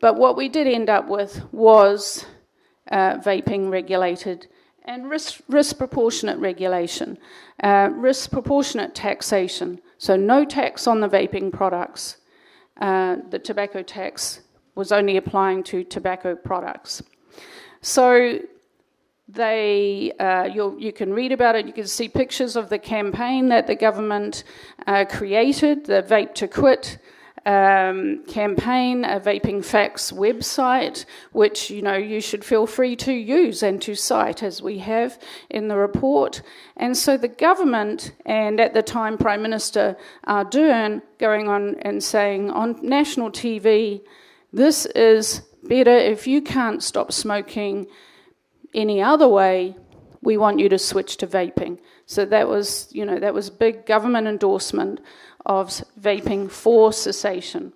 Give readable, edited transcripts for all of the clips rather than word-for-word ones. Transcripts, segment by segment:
But what we did end up with was vaping regulated and risk proportionate regulation, risk proportionate taxation. So no tax on the vaping products. The tobacco tax was only applying to tobacco products. So you can read about it, you can see pictures of the campaign that the government created, the Vape to Quit campaign, a Vaping Facts website, which you should feel free to use and to cite, as we have in the report. And so the government, and at the time Prime Minister Ardern, going on and saying on national TV, this is better. If you can't stop smoking any other way, we want you to switch to vaping. So that was big government endorsement of vaping for cessation.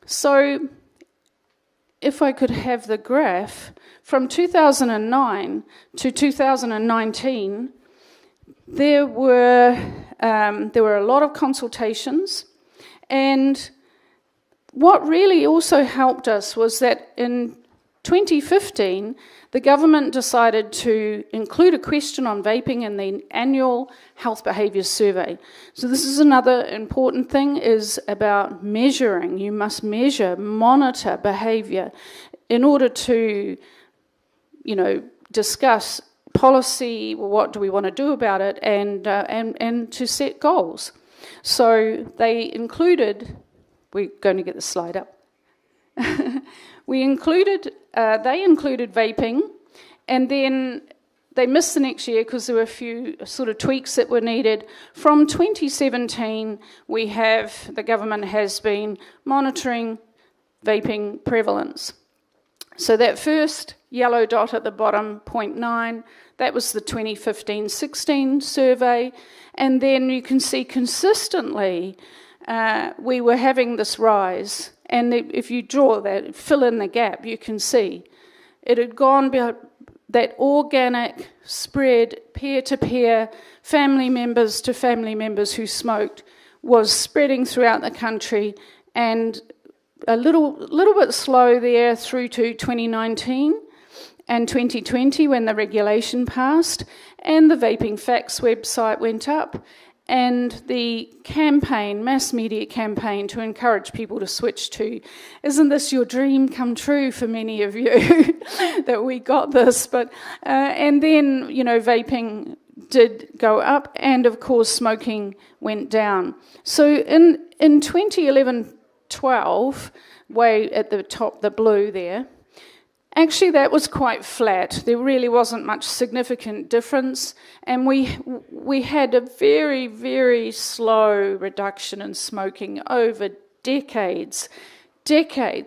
So if I could have the graph, from 2009 to 2019, there were a lot of consultations, and what really also helped us was that in 2015, the government decided to include a question on vaping in the annual health behaviour survey. So this is another important thing, is about measuring. You must measure, monitor behaviour in order to, discuss policy, what do we want to do about it, and to set goals. So they included, we're going to get the slide up. They included vaping, and then they missed the next year because there were a few sort of tweaks that were needed. From 2017, the government has been monitoring vaping prevalence. So that first yellow dot at the bottom, 0.9, that was the 2015-16 survey, and then you can see consistently we were having this rise. And if you draw that, fill in the gap, you can see it had gone beyond that organic spread, peer-to-peer, family members to family members who smoked, was spreading throughout the country, and a little bit slow there through to 2019 and 2020 when the regulation passed, and the Vaping Facts website went up, and the campaign, mass media campaign, to encourage people to switch to, isn't this your dream come true for many of you, that we got this? But and then, vaping did go up, and of course smoking went down. So in 2011-12, way at the top, the blue there, actually, that was quite flat. There really wasn't much significant difference, and we had a very, very slow reduction in smoking over decades.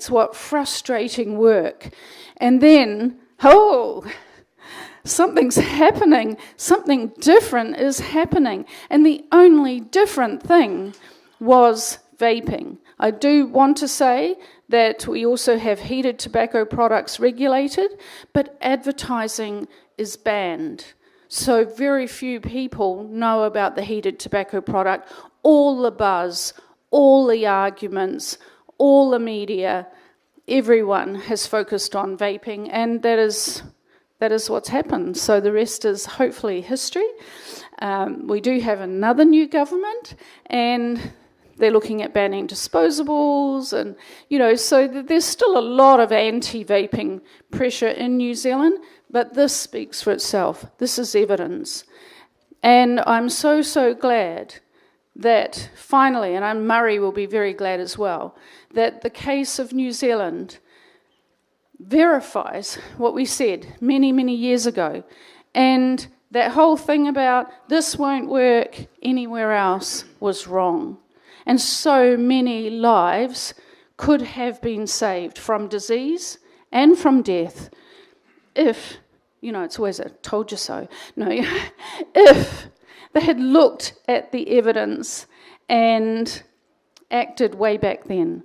What frustrating work. And then, something's happening. Something different is happening. And the only different thing was vaping. I do want to say that we also have heated tobacco products regulated, but advertising is banned. So very few people know about the heated tobacco product. All the buzz, all the arguments, all the media, everyone has focused on vaping, and that is what's happened. So the rest is hopefully history. We do have another new government, and they're looking at banning disposables, and, so there's still a lot of anti-vaping pressure in New Zealand, but this speaks for itself. This is evidence. And I'm so, so glad that finally, and Murray will be very glad as well, that the case of New Zealand verifies what we said many, many years ago. And that whole thing about this won't work anywhere else was wrong. And so many lives could have been saved from disease and from death if, it's always a told you so. No, if they had looked at the evidence and acted way back then.